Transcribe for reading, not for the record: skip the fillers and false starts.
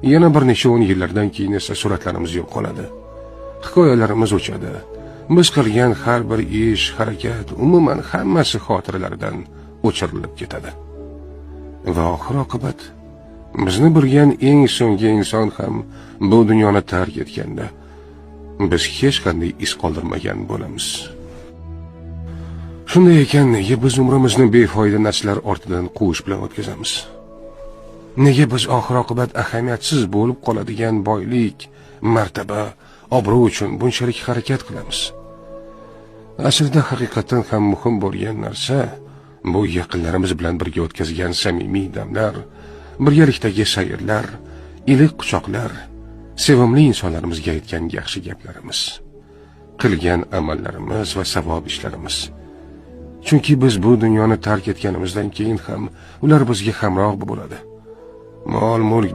Yana bir necha 10 yillardan keyin esa suratlarimiz yo'q qoladi. Hikoyalarimiz o'chadi. Biz qilgan har bir ish, harakat, umuman hammasi xotiralardan o'chirilib ketadi. Va oxir-oqibat bizni bilgan eng so'nggi inson ham bu dunyoni tark etganda biz hech qanday iz qoldirmagan bo'lamiz. Shunday ekan, nega biz umrimizni befoyda narsalar ortidan quvish bilan o'tkazamiz? Nega biz oxir-oqibat ahamiyatsiz bo'lib qoladigan boylik, martaba, obro' uchun bunchalik harakat qilamiz? Aslida haqiqatan ham muhim bo'lgan narsa bu yaqinlarimiz bilan birga o'tkazgan samimiy damlar, birgalikdagi sayrlar, iliq quchoqlar, sevimli insonlarimizga aytgan yaxshi gaplarimiz, qilgan amallarimiz va savob ishlarimiz. Chunki biz bu dunyoni tark etganimizdan keyin ham ular bizga hamroh bo'ladi. Mol-mulk